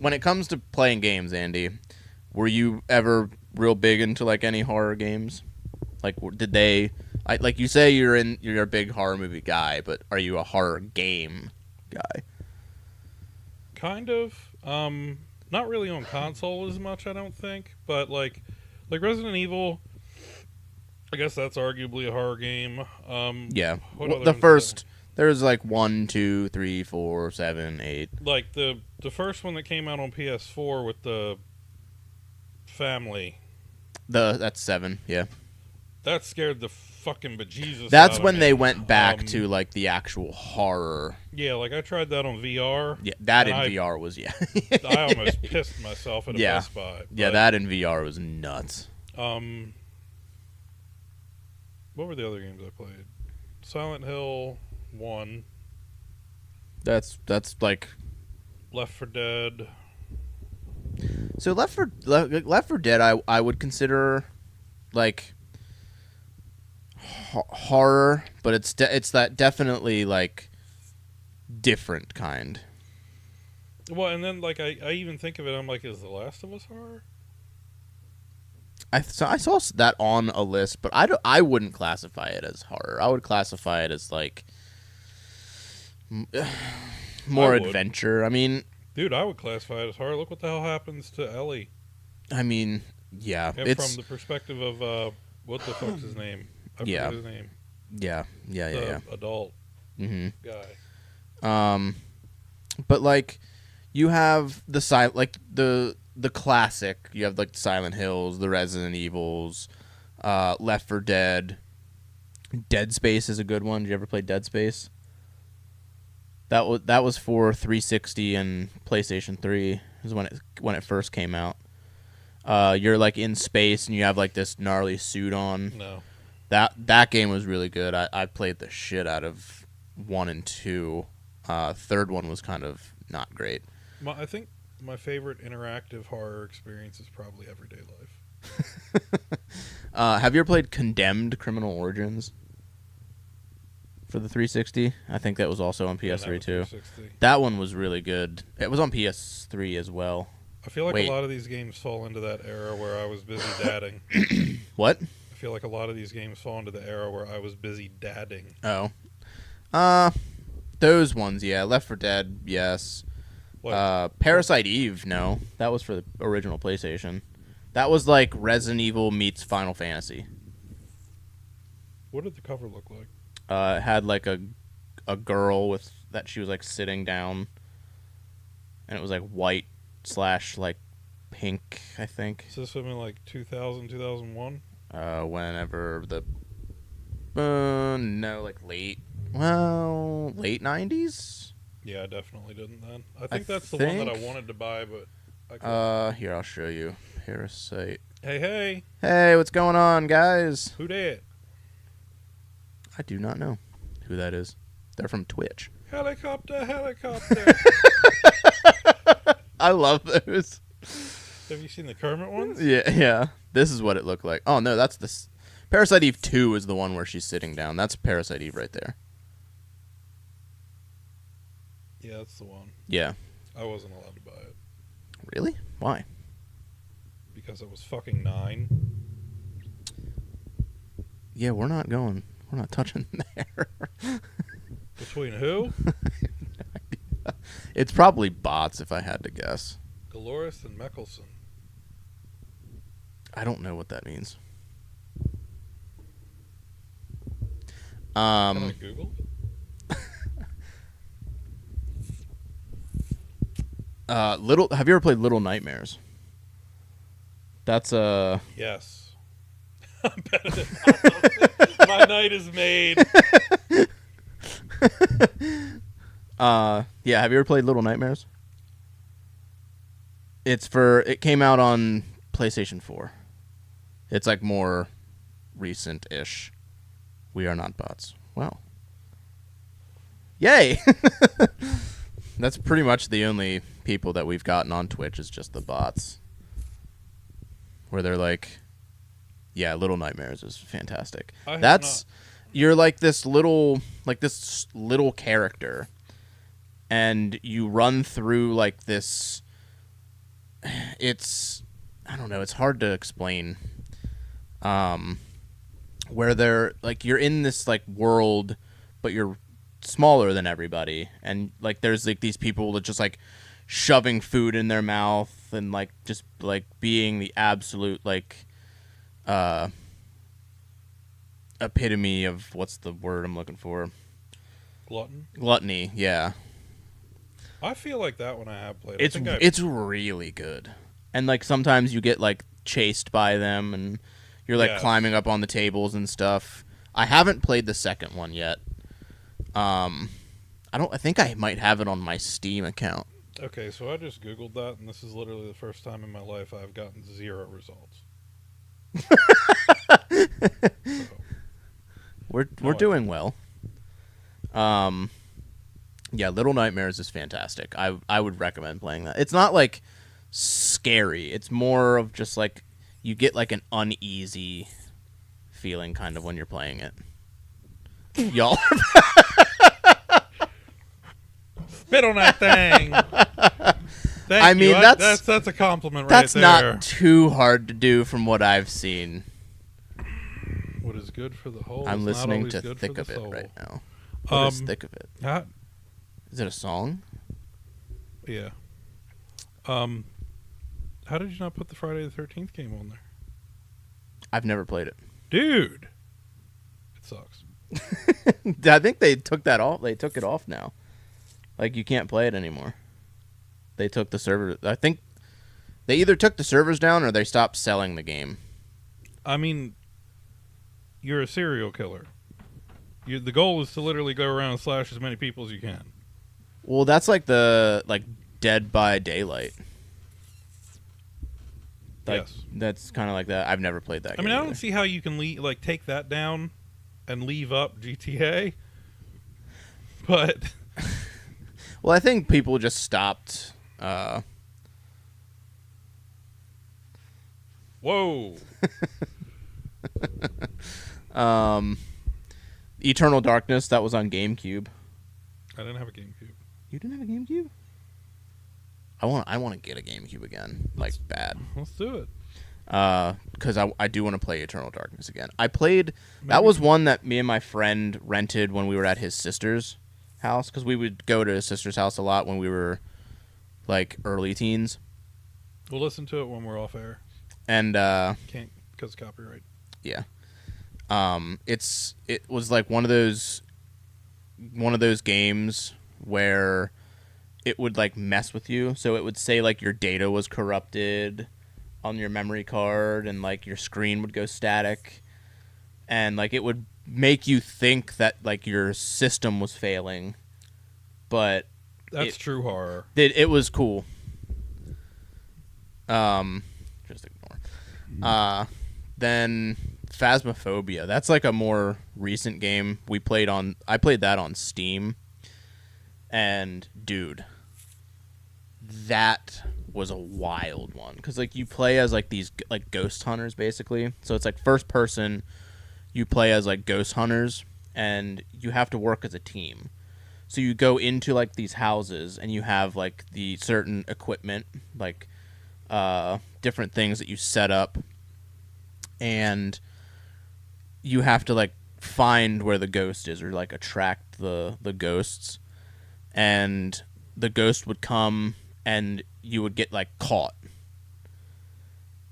when it comes to playing games, Andy, were you ever real big into like any horror games? Like, did they? Like you say, you're a big horror movie guy, but are you a horror game guy? Kind of. Not really on console as much, I don't think. But like Resident Evil, I guess that's arguably a horror game. Yeah, What other the ones first. There's like 1, 2, 3, 4, 7, 8. like the first one that came out on PS4 with the family. That's 7. Yeah, That scared the fucking bejesus that's out of when me. they went back to like the actual horror. Yeah, like I tried that on VR. Yeah, that in And VR was I almost pissed myself at a Yeah. Best Buy. Yeah, But, that in VR was nuts. What were the other games I played? Silent Hill 1, That's like Left 4 Dead. so Left 4 Dead. I would consider like horror, but it's that definitely like different kind. Well, and then like I even think of it, I'm like, is The Last of Us horror? I saw that on a list, but I wouldn't classify it as horror. I would classify it as like more I would. adventure. I mean, Dude, I would classify it as horror. Look what the hell happens to Ellie. Yeah, And it's from the perspective of what the fuck's his name? I Yeah. forget his name. yeah. The adult Mm-hmm. guy. But like, you have the classic. You have like the Silent Hills, the Resident Evils, Left 4 Dead. Dead Space is a good one. Did you ever play Dead Space? That was for 360 and PlayStation 3. Is when it first came out. You're like in space and you have like this gnarly suit on. No. That game was really good. I played the shit out of 1 and 2. Third one was kind of not great. I think my favorite interactive horror experience is probably Everyday Life. Have you ever played Condemned: Criminal Origins for the 360? I think that was also on PS3 too. 360. That one was really good. It was on PS3 as well. I feel like Wait. a lot of these games fall into that era where I was busy dadding. What? I feel like a lot of these games fall into the era where I was busy dadding. Oh. Those ones, yeah. Left 4 Dead, yes. What? Parasite Eve, no. That was for the original PlayStation. That was like Resident Evil meets Final Fantasy. What did the cover look like? It had like a girl that she was like sitting down, and it was like white / like pink, I think. Is this something like 2000, 2001? Whenever no, like late 90s. Yeah, I definitely didn't then. I think I that's the one that I think- wanted to buy, but I couldn't. Here, I'll show you. Parasite. Hey, Hey, what's going on, guys? who dat? I do not know who that is. They're from Twitch. Helicopter. I love those. Have you seen the Kermit ones? Yeah. This is what it looked like. Oh no, that's this. Parasite Eve 2 is the one where she's sitting down. That's Parasite Eve right there. Yeah, that's the one. Yeah. I wasn't allowed to buy it Really? Why? because I was fucking 9. Yeah, we're not touching there. Between who? It's probably bots if I had to guess. Dolores and Meckelson. I don't know what that means. Can I Google? Have you ever played Little Nightmares? That's Yes. I'm better than my night is made. yeah, have you ever played Little Nightmares? It came out on PlayStation 4. It's like more recent-ish. We are not bots. Wow. Yay! That's pretty much the only people that we've gotten on Twitch is just the bots. Where they're like, yeah, Little Nightmares is fantastic. You're like this little character, and you run through like this it's I don't know, it's hard to explain. Where they're like you're in this like world, but you're smaller than everybody, and like there's like these people that just like shoving food in their mouth and like just like being the absolute like epitome of what's the word I'm looking for? Gluttony, yeah. I feel like that one I have played. It's really good. And like sometimes you get like chased by them and you're like climbing up on the tables and stuff. I haven't played the second one yet. I think I might have it on my Steam account. Okay, so I just Googled that, and this is literally the first time in my life I've gotten 0 results. So, we're doing well. Yeah, Little Nightmares is fantastic. I would recommend playing that. It's not like scary. It's more of just like you get like an uneasy feeling kind of when you're playing it. Y'all spit on that thing. I mean, that's a compliment right there. That's not too hard to do from what I've seen. What is good for the whole? I'm listening to Thick of It right now. What is Thick of It? Is it a song? Yeah. How did you not put the Friday the 13th game on there? I've never played it. Dude. It sucks. I think they took that off. They took it off now. Like, you can't play it anymore. They took the server. I think they either took the servers down or they stopped selling the game. I mean, you're a serial killer. The goal is to literally go around and slash as many people as you can. Well, that's like the Dead by Daylight. Like, yes, that's kind of like that. I've never played that game. I mean, I either. don't see how you can take that down and leave up GTA. But well, I think people just stopped. Whoa. Eternal Darkness, that was on GameCube. I didn't have a GameCube. You didn't have a GameCube? I want to get a GameCube again, like bad. Let's do it. Because I do want to play Eternal Darkness again. I played. That was one that me and my friend rented when we were at his sister's house, because we would go to his sister's house a lot when we were like early teens. We'll listen to it when we're off air. And can't because copyright. Yeah. It was like one of those games where it would like mess with you. So it would say like your data was corrupted on your memory card, and like your screen would go static, and like it would make you think that like your system was failing. But that's true horror. It was cool. Just ignore. Then Phasmophobia. That's like a more recent game I played that on Steam. And dude, that was a wild one, cuz like you play as like these like ghost hunters basically. So it's like first person, you play as like ghost hunters, and you have to work as a team. So you go into like these houses and you have like the certain equipment, like different things that you set up, and you have to like find where the ghost is, or like attract the ghosts, and the ghost would come and you would get like caught.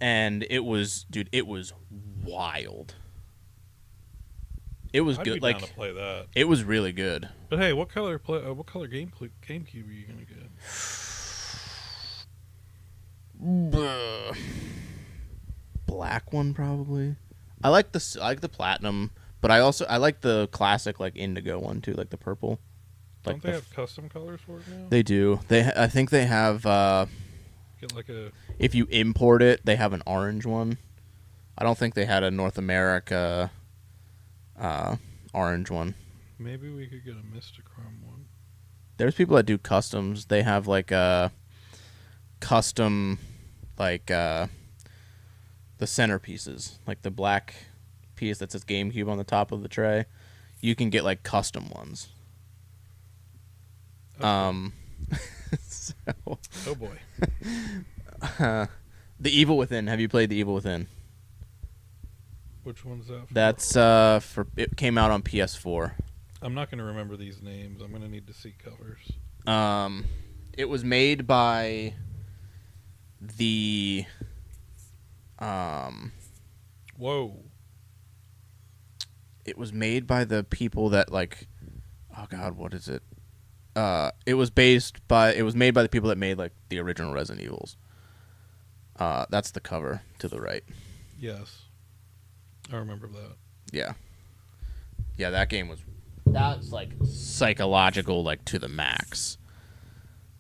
And it was wild. It was I'd good. Be like down to play that. It was really good. But hey, what color GameCube are you gonna get? Black one probably. I like the platinum, but I like the classic like indigo one too, like the purple. Don't they have custom colors for it now? They do. I think they have. Get like a. If you import it, they have an orange one. I don't think they had a North America orange one. Maybe we could get a Mystachrome one. There's people that do customs. They have like a custom, like the centerpieces, like the black piece that says GameCube on the top of the tray. You can get like custom ones. Okay. So, oh boy. The Evil Within. Have you played The Evil Within? Which one's that for? That's it came out on PS4. I'm not going to remember these names. I'm going to need to see covers. It was made by the Whoa. It was made by the people that like, oh god, what is it? It was made by the people that made like the original Resident Evils. That's the cover to the right. Yes. I remember that. Yeah. Yeah, that's like psychological, like to the max.